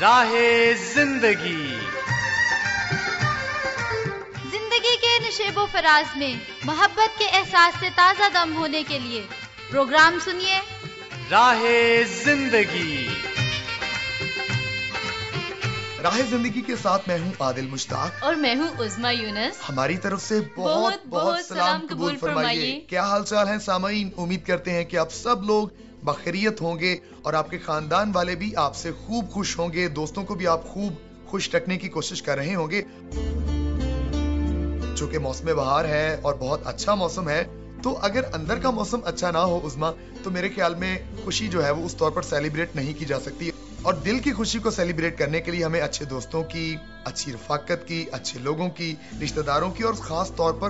راہ زندگی کے نشیب و فراز میں محبت کے احساس سے تازہ دم ہونے کے لیے پروگرام سنیے راہ زندگی۔ راہ زندگی کے ساتھ میں ہوں عادل مشتاق اور میں ہوں عظمیٰ یونس۔ ہماری طرف سے بہت بہت سلام قبول فرمائیے۔ کیا حال چال ہیں سامعین؟ امید کرتے ہیں کہ آپ سب لوگ بخیریت ہوں گے اور آپ کے خاندان والے بھی آپ سے خوب خوش ہوں گے، دوستوں کو بھی آپ خوب خوش رکھنے کی کوشش کر رہے ہوں گے۔ چونکہ موسم بہار ہے اور بہت اچھا موسم ہے، تو اگر اندر کا موسم اچھا نہ ہو عظمیٰ، تو میرے خیال میں خوشی جو ہے وہ اس طور پر سیلیبریٹ نہیں کی جا سکتی، اور دل کی خوشی کو سیلیبریٹ کرنے کے لیے ہمیں اچھے دوستوں کی، اچھی رفاقت کی، اچھے لوگوں کی، رشتہ داروں کی، اور خاص طور پر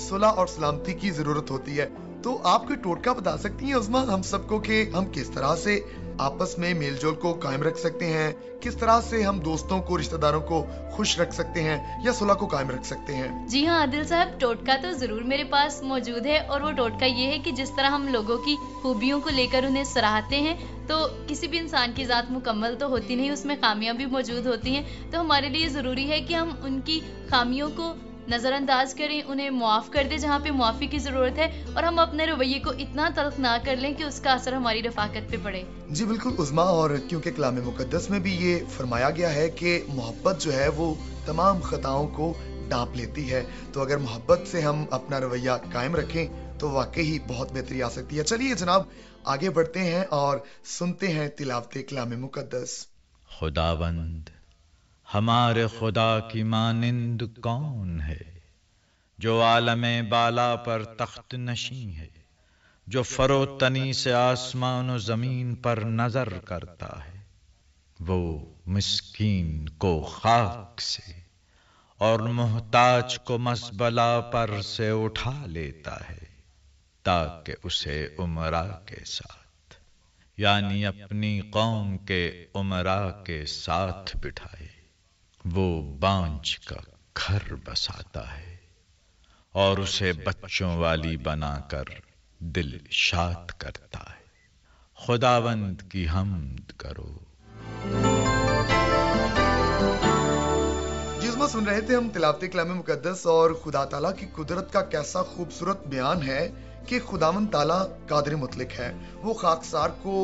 صلح اور سلامتی کی ضرورت ہوتی ہے۔ تو آپ کوئی ٹوٹکا بتا سکتی ہیں عظمیٰ ہم سب کو کہ ہم کس طرح سے آپس میں میل جول کو قائم رکھ سکتے ہیں، کس طرح سے ہم دوستوں کو، رشتہ داروں کو خوش رکھ سکتے ہیں یا صلح کو قائم رکھ سکتے ہیں؟ جی ہاں عادل صاحب، ٹوٹکا تو ضرور میرے پاس موجود ہے، اور وہ ٹوٹکا یہ ہے کہ جس طرح ہم لوگوں کی خوبیوں کو لے کر انہیں سراہتے ہیں، تو کسی بھی انسان کی ذات مکمل تو ہوتی نہیں، اس میں خامیاں بھی موجود ہوتی ہیں، تو ہمارے لیے ضروری ہے کہ ہم ان کی خامیوں کو نظر انداز کریں، انہیں معاف کر دیں جہاں پہ معافی کی ضرورت ہے، اور ہم اپنے رویے کو اتنا تلخ نہ کر لیں کہ اس کا اثر ہماری رفاقت پہ پڑے۔ جی بالکل عظمیٰ، اور کیونکہ کلام مقدس میں بھی یہ فرمایا گیا ہے کہ محبت جو ہے وہ تمام خطاؤں کو ڈانپ لیتی ہے، تو اگر محبت سے ہم اپنا رویہ قائم رکھیں تو واقعی بہت بہتری آ سکتی ہے۔ چلیے جناب آگے بڑھتے ہیں اور سنتے ہیں تلاوت کلام مقدس۔ خداوند ہمارے خدا کی مانند کون ہے، جو عالم بالا پر تخت نشین ہے، جو فروتنی سے آسمان و زمین پر نظر کرتا ہے، وہ مسکین کو خاک سے اور محتاج کو مزبلہ پر سے اٹھا لیتا ہے، تاکہ اسے امراء کے ساتھ، یعنی اپنی قوم کے امراء کے ساتھ بٹھائے۔ وہ بانجھ کا گھر بساتا ہے اور اسے بچوں والی بنا کر دل شاد کرتا ہے۔ خداوند کی حمد کرو۔ جسمہ سن رہے تھے ہم تلاوت کلام مقدس، اور خدا تعالیٰ کی قدرت کا کیسا خوبصورت بیان ہے کہ خداوند تعالیٰ قادر مطلق ہے۔ وہ خاکسار کو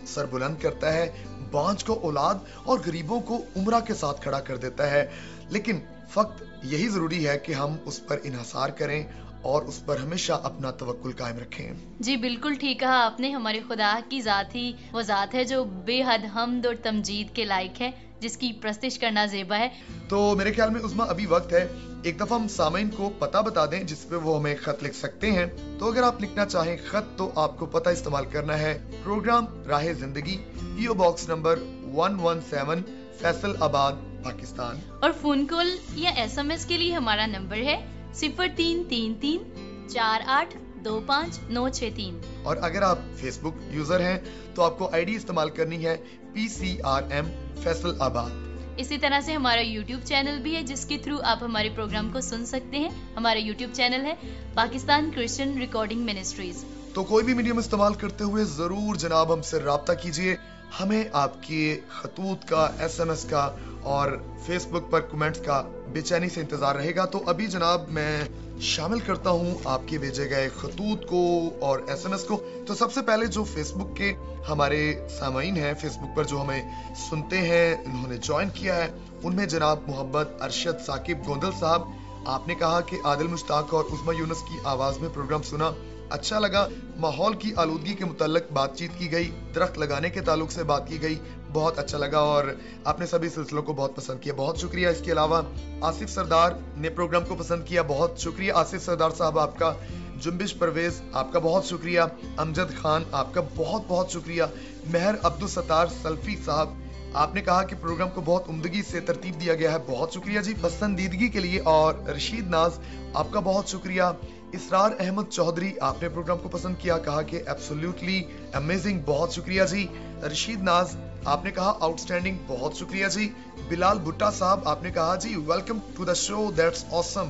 سربلند کرتا ہے، بانجھ کو اولاد اور غریبوں کو امرا کے ساتھ کھڑا کر دیتا ہے، لیکن فقط یہی ضروری ہے کہ ہم اس پر انحصار کریں اور اس پر ہمیشہ اپنا توکل قائم رکھیں۔ جی بالکل ٹھیک کہا آپ نے، ہمارے خدا کی ذات ہی وہ ذات ہے جو بے حد حمد اور تمجید کے لائق ہے، جس کی پرستش کرنا زیبا ہے۔ تو میرے خیال میں عظمیٰ ابھی وقت ہے ایک دفعہ ہم سامعین کو پتہ بتا دیں جس پہ وہ ہمیں خط لکھ سکتے ہیں۔ تو اگر آپ لکھنا چاہیں خط تو آپ کو پتہ استعمال کرنا ہے پروگرام راہ زندگی، PO باکس نمبر 117 فیصل آباد پاکستان، اور فون کال یا SMS کے لیے ہمارا نمبر ہے 0333 4825 963۔ اور اگر آپ فیس بک یوزر ہیں تو آپ کو ID استعمال کرنی ہے PCRM فیصل آباد۔ اسی طرح سے ہمارا YouTube چینل بھی ہے جس کے تھرو آپ ہمارے پروگرام کو سن سکتے ہیں۔ ہمارا YouTube چینل ہے پاکستان کرسچن ریکارڈنگ منسٹریز۔ تو کوئی بھی میڈیم استعمال کرتے ہوئے ضرور جناب ہم سے رابطہ کیجئے، ہمیں آپ کے خطوط کا، SMS کا اور فیس بک پر کمنٹس کا بے چینی سے انتظار رہے گا۔ تو ابھی جناب میں شامل کرتا ہوں آپ کے بھیجے گئے خطوط کو اور SMS کو۔ تو سب سے پہلے جو فیس بک کے ہمارے سامعین ہیں، فیس بک پر جو ہمیں سنتے ہیں، انہوں نے جوائن کیا ہے، ان میں جناب محمد ارشد ثاقب گوندل صاحب، آپ نے کہا کہ عادل مشتاق اور عظمیٰ یونس کی آواز میں پروگرام سنا، اچھا لگا، ماحول کی آلودگی کے متعلق بات چیت کی گئی، درخت لگانے کے تعلق سے بات کی گئی، بہت اچھا لگا، اور آپ نے سبھی سلسلوں کو بہت پسند کیا، بہت شکریہ۔ اس کے علاوہ آصف سردار نے پروگرام کو پسند کیا، بہت شکریہ آصف سردار صاحب آپ کا۔ جنبش پرویز آپ کا بہت شکریہ۔ امجد خان آپ کا بہت بہت شکریہ۔ مہر عبدالستار سلفی صاحب، آپ نے کہا کہ پروگرام کو بہت عمدگی سے ترتیب دیا گیا ہے، بہت شکریہ جی پسندیدگی کے لیے۔ اور رشید ناز آپ کا بہت شکریہ۔ اسرار احمد چودھری آپ نے پروگرام کو پسند کیا، کہا کہ ایبسولوٹلی امیزنگ، بہت شکریہ جی۔ رشید ناز آپ نے کہا آؤٹ اسٹینڈنگ، بہت شکریہ جی۔ بلال بھٹا صاحب آپ نے کہا جی welcome to the show, that's awesome,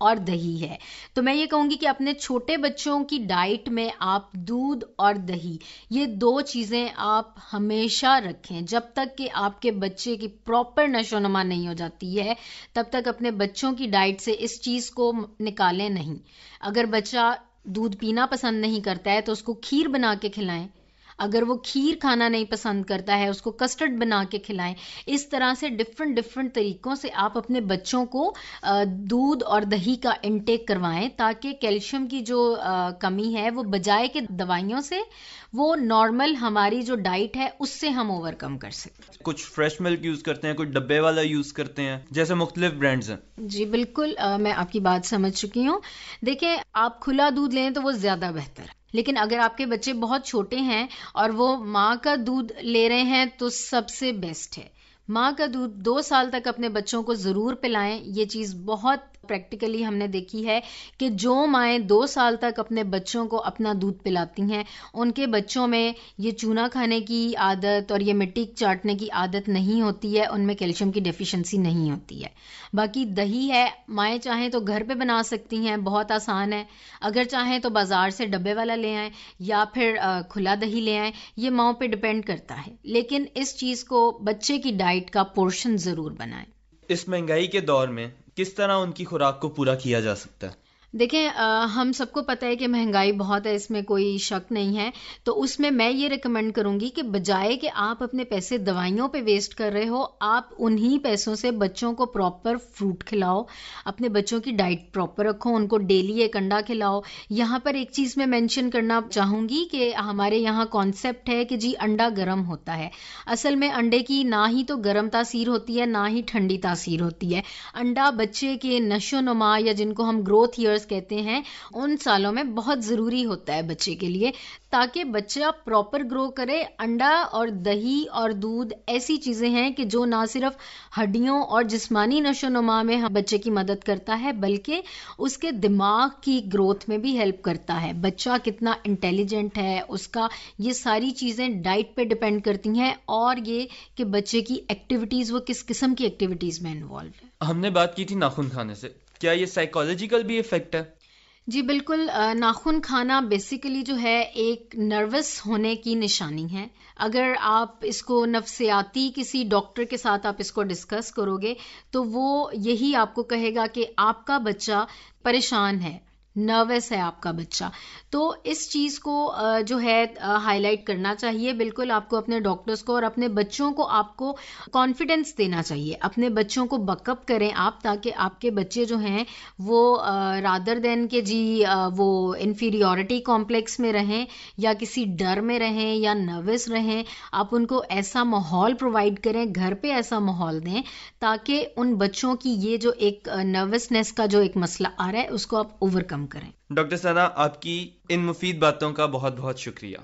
اور دہی ہے. تو میں یہ کہوں گی کہ اپنے چھوٹے بچوں کی ڈائٹ میں آپ دودھ اور دہی یہ 2 چیزیں آپ ہمیشہ رکھیں. جب تک کہ آپ کے بچے کی پراپر نشو و نما نہیں ہو جاتی ہے تب تک اپنے بچوں کی ڈائٹ سے اس چیز کو نکالیں نہیں. اگر بچہ دودھ پینا پسند نہیں کرتا ہے تو اس کو کھیر بنا کے کھلائیں. اگر وہ کھیر کھانا نہیں پسند کرتا ہے اس کو کسٹرڈ بنا کے کھلائیں. اس طرح سے ڈفرنٹ طریقوں سے آپ اپنے بچوں کو دودھ اور دہی کا انٹیک کروائیں تاکہ کیلشیم کی جو کمی ہے وہ بجائے کہ دوائیوں سے وہ نارمل ہماری جو ڈائٹ ہے اس سے ہم اوور کم کر سکیں. کچھ فریش ملک یوز کرتے ہیں, کچھ ڈبے والا یوز کرتے ہیں, جیسے مختلف برانڈز ہیں. جی بالکل, میں آپ کی بات سمجھ چکی ہوں. دیکھیں, آپ کھلا دودھ لیں تو وہ زیادہ بہتر ہے, لیکن اگر آپ کے بچے بہت چھوٹے ہیں اور وہ ماں کا دودھ لے رہے ہیں تو سب سے بیسٹ ہے ماں کا دودھ. 2 سال تک اپنے بچوں کو ضرور پلائیں. یہ چیز بہت پریکٹیکلی ہم نے دیکھی ہے کہ جو مائیں 2 سال تک اپنے بچوں کو اپنا دودھ پلاتی ہیں ان کے بچوں میں یہ چونا کھانے کی عادت اور یہ مٹی چاٹنے کی عادت نہیں ہوتی ہے, ان میں کیلشیم کی ڈیفیشنسی نہیں ہوتی ہے. باقی دہی ہے, مائیں چاہیں تو گھر پہ بنا سکتی ہیں, بہت آسان ہے. اگر چاہیں تو بازار سے ڈبے والا لے آئیں یا پھر کھلا دہی لے آئیں, یہ ماؤں پہ ڈپینڈ کرتا ہے. لیکن اس چیز کو بچے کی ڈائٹ کا پورشن ضرور بنائیں. اس مہنگائی کے دور میں کس طرح ان کی خوراک کو پورا کیا جا سکتا ہے؟ دیکھیں, ہم سب کو پتہ ہے کہ مہنگائی بہت ہے, اس میں کوئی شک نہیں ہے. تو اس میں یہ ریکمینڈ کروں گی کہ بجائے کہ آپ اپنے پیسے دوائیوں پہ ویسٹ کر رہے ہو, آپ انہی پیسوں سے بچوں کو پراپر فروٹ کھلاؤ, اپنے بچوں کی ڈائٹ پراپر رکھو, ان کو ڈیلی 1 انڈا کھلاؤ. یہاں پر ایک چیز میں مینشن کرنا چاہوں گی کہ ہمارے یہاں کانسیپٹ ہے کہ جی انڈا گرم ہوتا ہے. اصل میں انڈے کی نہ ہی تو گرم تاثیر ہوتی ہے نہ ہی ٹھنڈی تاثیر ہوتی ہے. انڈا بچے کے نشو و نما یا جن کو ہم گروتھ ایئرز کہتے ہیں ان سالوں میں بہت ضروری ہوتا ہے بچے کے لیے تاکہ بچہ پراپر گرو کرے. انڈا اور دہی اور دودھ ایسی چیزیں ہیں کہ جو نہ صرف ہڈیوں اور جسمانی نشو و نما میں بچے کی مدد کرتا ہے بلکہ اس کے دماغ کی گروتھ میں بھی ہیلپ کرتا ہے. بچہ کتنا انٹیلیجنٹ ہے اس کا, یہ ساری چیزیں ڈائٹ پہ ڈیپینڈ کرتی ہیں, اور یہ کہ بچے کی ایکٹیویٹیز وہ کس قسم کی ایکٹیویٹیز میں انوالو ہے. ہم نے بات کی تھی ناخن کھانے سے, کیا یہ سائیکالوجیکل بھی ایفیکٹ ہے؟ جی بالکل, ناخن کھانا بیسیکلی جو ہے ایک نروس ہونے کی نشانی ہے. اگر آپ اس کو نفسیاتی کسی ڈاکٹر کے ساتھ آپ اس کو ڈسکس کرو گے تو وہ یہی آپ کو کہے گا کہ آپ کا بچہ پریشان ہے, نروس ہے آپ کا بچہ. تو اس چیز کو جو ہے ہائی لائٹ کرنا چاہیے. بالکل آپ کو اپنے ڈاکٹرز کو اور اپنے بچوں کو آپ کو کانفیڈنس دینا چاہیے. اپنے بچوں کو بک اپ کریں آپ تاکہ آپ کے بچے جو ہیں وہ رادر دین کہ جی وہ انفیریورٹی کمپلیکس میں رہیں یا کسی ڈر میں رہیں یا نروس رہیں, آپ ان کو ایسا ماحول پرووائڈ کریں, گھر پہ ایسا ماحول دیں تاکہ ان بچوں کی یہ جو ایک نروسنس کا جو ایک مسئلہ آ رہا ہے اس کو آپ اوور کم کریں. ڈاکٹر ثنا, آپ کی ان مفید باتوں کا بہت بہت شکریہ.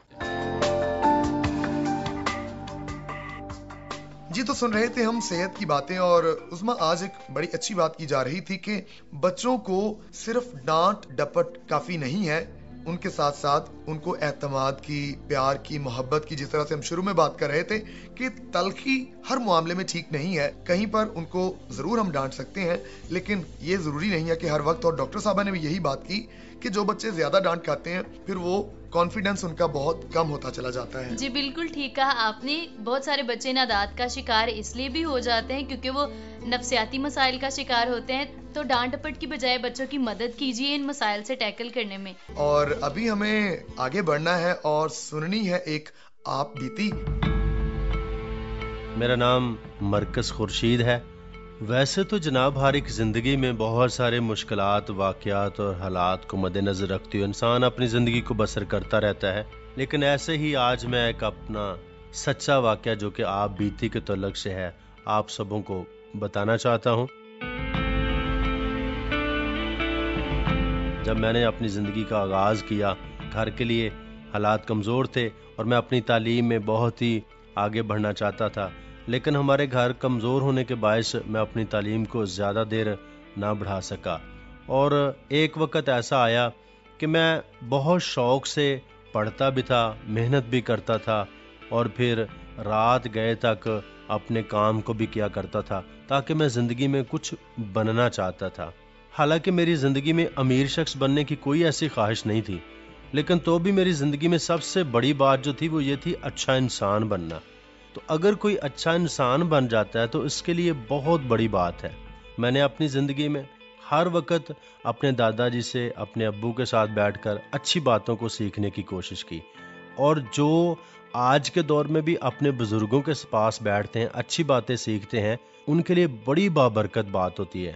جی تو سن رہے تھے ہم صحت کی باتیں, اور عظما آج ایک بڑی اچھی بات کی جا رہی تھی کہ بچوں کو صرف ڈانٹ ڈپٹ کافی نہیں ہے, ان کے ساتھ ساتھ ان کو اعتماد کی, پیار کی, محبت کی, جس طرح سے ہم شروع میں بات کر رہے تھے کہ تلخی ہر معاملے میں ٹھیک نہیں ہے. کہیں پر ان کو ضرور ہم ڈانٹ سکتے ہیں لیکن یہ ضروری نہیں ہے کہ ہر وقت. اور ڈاکٹر صاحبہ نے بھی یہی بات کی کہ جو بچے زیادہ ڈانٹ کھاتے ہیں پھر وہ کانفیڈنس ان کا بہت کم ہوتا چلا جاتا ہے. جی بالکل ٹھیک کہا آپ نے. بہت سارے بچے نادات کا شکار اس لیے بھی ہو جاتے ہیں کیونکہ وہ نفسیاتی مسائل کا شکار ہوتے ہیں. تو ڈانٹ ڈپٹ کی بجائے بچوں کی مدد کیجیے ان مسائل سے ٹیکل کرنے میں. اور ابھی ہمیں آگے بڑھنا ہے اور سننی ہے ایک آپ بیتی. میرا نام مرکز خورشید ہے. ویسے تو جناب ہر ایک زندگی میں بہت سارے مشکلات, واقعات اور حالات کو مد نظر رکھتے ہوئے انسان اپنی زندگی کو بسر کرتا رہتا ہے. لیکن ایسے ہی آج میں ایک اپنا سچا واقعہ جو کہ آپ بیتی کے تعلق سے ہے آپ سبوں کو بتانا چاہتا ہوں. جب میں نے اپنی زندگی کا آغاز کیا, گھر کے لیے حالات کمزور تھے اور میں اپنی تعلیم میں بہت ہی آگے بڑھنا چاہتا تھا, لیکن ہمارے گھر کمزور ہونے کے باعث میں اپنی تعلیم کو زیادہ دیر نہ بڑھا سکا. اور ایک وقت ایسا آیا کہ میں بہت شوق سے پڑھتا بھی تھا, محنت بھی کرتا تھا اور پھر رات گئے تک اپنے کام کو بھی کیا کرتا تھا تاکہ میں زندگی میں کچھ بننا چاہتا تھا. حالانکہ میری زندگی میں امیر شخص بننے کی کوئی ایسی خواہش نہیں تھی، لیکن تو بھی میری زندگی میں سب سے بڑی بات جو تھی وہ یہ تھی اچھا انسان بننا۔ تو اگر کوئی اچھا انسان بن جاتا ہے تو اس کے لیے بہت بڑی بات ہے۔ میں نے اپنی زندگی میں ہر وقت اپنے دادا جی سے، اپنے ابو کے ساتھ بیٹھ کر اچھی باتوں کو سیکھنے کی کوشش کی، اور جو آج کے دور میں بھی اپنے بزرگوں کے پاس بیٹھتے ہیں، اچھی باتیں سیکھتے ہیں، ان کے لیے بڑی بابرکت بات ہوتی ہے۔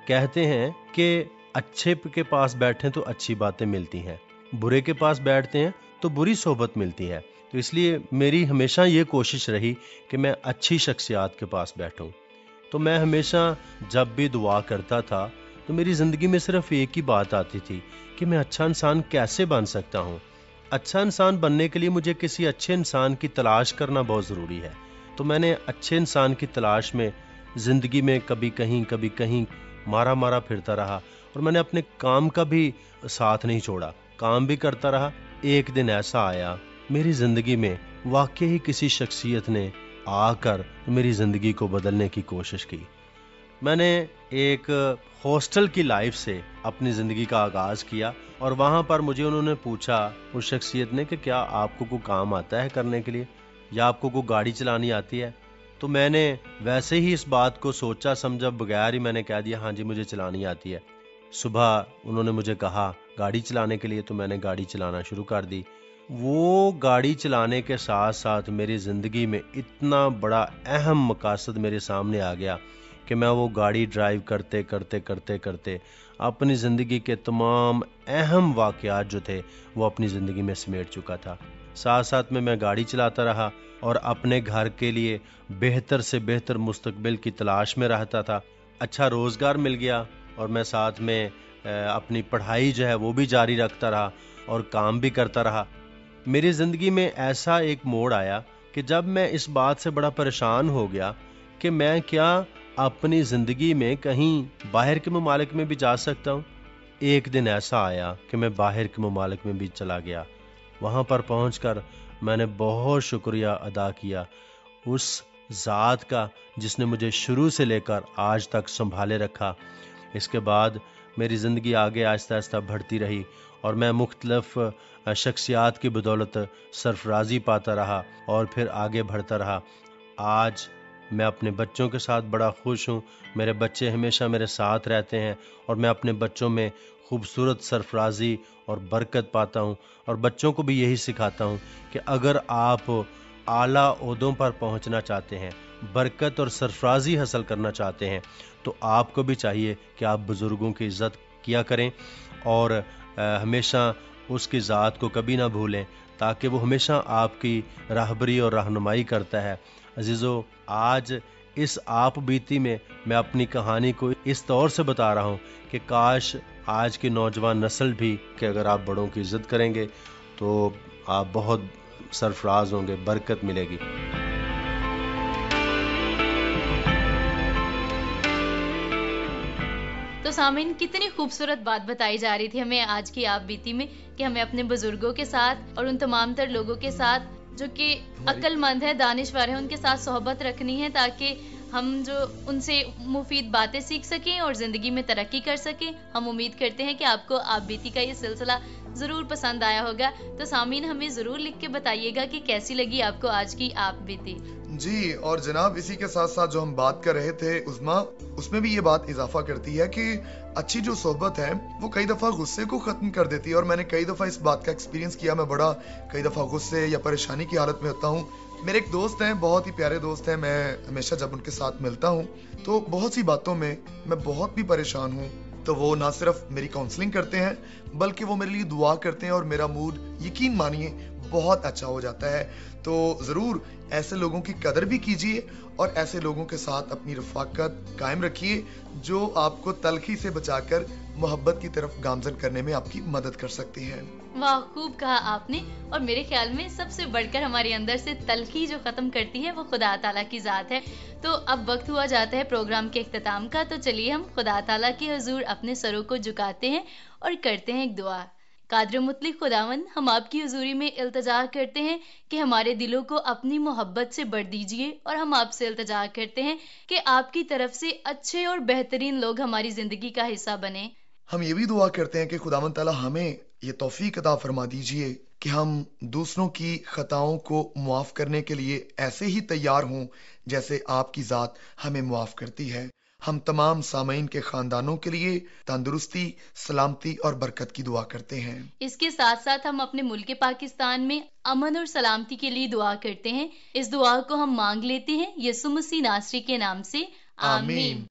کہتے ہیں کہ اچھے کے پاس بیٹھیں تو اچھی باتیں ملتی ہیں، برے کے پاس بیٹھتے ہیں تو بری صحبت ملتی ہے۔ تو اس لیے میری ہمیشہ یہ کوشش رہی کہ میں اچھی شخصیات کے پاس بیٹھوں۔ تو میں ہمیشہ جب بھی دعا کرتا تھا تو میری زندگی میں صرف ایک ہی بات آتی تھی کہ میں اچھا انسان کیسے بن سکتا ہوں۔ اچھا انسان بننے کے لیے مجھے کسی اچھے انسان کی تلاش کرنا بہت ضروری ہے۔ تو میں نے اچھے انسان کی تلاش میں زندگی میں کبھی کہیں مارا پھرتا رہا، اور میں نے اپنے کام کا بھی ساتھ نہیں چھوڑا، کام بھی کرتا رہا۔ ایک دن ایسا آیا میری زندگی میں، واقعی کسی شخصیت نے آ کر میری زندگی کو بدلنے کی کوشش کی۔ میں نے ایک ہاسٹل کی لائف سے اپنی زندگی کا آغاز کیا، اور وہاں پر مجھے انہوں نے پوچھا، اس شخصیت نے، کہ کیا آپ کو کوئی کام آتا ہے کرنے کے لیے، یا آپ کو کوئی گاڑی چلانی آتی ہے؟ تو میں نے ویسے ہی اس بات کو سوچا سمجھا بغیر ہی میں نے کہہ دیا ہاں جی مجھے چلانی آتی ہے۔ صبح انہوں نے مجھے کہا گاڑی چلانے کے لیے، تو میں نے گاڑی چلانا شروع کر دی۔ وہ گاڑی چلانے کے ساتھ ساتھ میری زندگی میں اتنا بڑا اہم مقاصد میرے سامنے آ گیا کہ میں وہ گاڑی ڈرائیو کرتے اپنی زندگی کے تمام اہم واقعات جو تھے وہ اپنی زندگی میں سمیٹ چکا تھا۔ ساتھ ساتھ میں گاڑی چلاتا رہا اور اپنے گھر کے لیے بہتر سے بہتر مستقبل کی تلاش میں رہتا تھا۔ اچھا روزگار مل گیا، اور میں ساتھ میں اپنی پڑھائی جو ہے وہ بھی جاری رکھتا رہا اور کام بھی کرتا رہا۔ میری زندگی میں ایسا ایک موڑ آیا کہ جب میں اس بات سے بڑا پریشان ہو گیا کہ میں کیا اپنی زندگی میں کہیں باہر کے ممالک میں بھی جا سکتا ہوں۔ ایک دن ایسا آیا کہ میں باہر کے ممالک میں بھی چلا گیا۔ وہاں پر پہنچ کر میں نے بہت شکریہ ادا کیا اس ذات کا جس نے مجھے شروع سے لے کر آج تک سنبھالے رکھا۔ اس کے بعد میری زندگی آگے آہستہ آہستہ بڑھتی رہی، اور میں مختلف شخصیات کی بدولت سرفرازی پاتا رہا اور پھر آگے بڑھتا رہا۔ آج میں اپنے بچوں کے ساتھ بڑا خوش ہوں، میرے بچے ہمیشہ میرے ساتھ رہتے ہیں، اور میں اپنے بچوں میں خوبصورت سرفرازی اور برکت پاتا ہوں، اور بچوں کو بھی یہی سکھاتا ہوں کہ اگر آپ اعلیٰ عہدوں پر پہنچنا چاہتے ہیں، برکت اور سرفرازی حاصل کرنا چاہتے ہیں، تو آپ کو بھی چاہیے کہ آپ بزرگوں کی عزت کیا کریں، اور ہمیشہ اس کی ذات کو کبھی نہ بھولیں، تاکہ وہ ہمیشہ آپ کی راہبری اور رہنمائی کرتا ہے۔ عزیزو، آج اس آپ بیتی میں میں اپنی کہانی کو اس طور سے بتا رہا ہوں کہ کاش آج کی نوجوان نسل بھی کہ اگر آپ بڑوں کی عزت کریں گے تو آپ بہت سرفراز ہوں گے، برکت ملے گی۔ تو سامعین، کتنی خوبصورت بات بتائی جا رہی تھی ہمیں آج کی آپ بیتی میں کہ ہمیں اپنے بزرگوں کے ساتھ اور ان تمام تر لوگوں کے ساتھ جو کہ عقل مند ہے، دانشور ہے، ان کے ساتھ صحبت رکھنی ہے، تاکہ ہم جو ان سے مفید باتیں سیکھ سکیں اور زندگی میں ترقی کر سکیں۔ ہم امید کرتے ہیں کہ آپ کو آپ بیتی کا یہ سلسلہ ضرور پسند آیا ہوگا۔ تو سامعین، ہمیں ضرور لکھ کے بتائیے گا کہ کیسی لگی آپ کو آج کی آپ بیتی۔ جی، اور جناب اسی کے ساتھ ساتھ جو ہم بات کر رہے تھے عظما، اس میں بھی یہ بات اضافہ کرتی ہے کہ اچھی جو صحبت ہے وہ کئی دفعہ غصے کو ختم کر دیتی ہے، اور میں نے کئی دفعہ اس بات کا ایکسپیرینس کیا۔ میں بڑا کئی دفعہ غصے یا پریشانی کی حالت میں ہوتا ہوں۔ میرے ایک دوست ہیں، بہت ہی پیارے دوست ہیں، میں ہمیشہ جب ان کے ساتھ ملتا ہوں تو بہت سی باتوں میں میں بہت بھی پریشان ہوں، تو وہ نہ صرف میری کاؤنسلنگ کرتے ہیں بلکہ وہ میرے لیے دعا کرتے ہیں، اور میرا موڈ یقین مانیے بہت اچھا ہو جاتا ہے۔ تو ضرور ایسے لوگوں کی قدر بھی کیجیے، اور ایسے لوگوں کے ساتھ اپنی رفاقت قائم رکھیے جو آپ کو تلخی سے بچا کر محبت کی طرف گامزن کرنے میں آپ کی مدد کر سکتی ہیں۔ واہ، خوب کہا آپ نے، اور میرے خیال میں سب سے بڑھ کر ہمارے اندر سے تلخی جو ختم کرتی ہے وہ خدا تعالیٰ کی ذات ہے۔ تو اب وقت ہوا جاتا ہے پروگرام کے اختتام کا، تو چلیے ہم خدا تعالیٰ کی حضور اپنے سروں کو جھکاتے ہیں اور کرتے ہیں ایک دعا۔ قادر مطلق خداوند، ہم آپ کی حضوری میں التجا کرتے ہیں کہ ہمارے دلوں کو اپنی محبت سے بھر دیجئے، اور ہم آپ سے التجا کرتے ہیں کہ آپ کی طرف سے اچھے اور بہترین لوگ ہماری زندگی کا حصہ بنیں۔ ہم یہ بھی دعا کرتے ہیں کہ خداوند تعالیٰ ہمیں یہ توفیق عطا فرما دیجئے کہ ہم دوسروں کی خطاؤں کو معاف کرنے کے لیے ایسے ہی تیار ہوں جیسے آپ کی ذات ہمیں معاف کرتی ہے۔ ہم تمام سامعین کے خاندانوں کے لیے تندرستی، سلامتی اور برکت کی دعا کرتے ہیں۔ اس کے ساتھ ساتھ ہم اپنے ملک پاکستان میں امن اور سلامتی کے لیے دعا کرتے ہیں۔ اس دعا کو ہم مانگ لیتے ہیں یسوع مسیح ناصری کے نام سے، آمین۔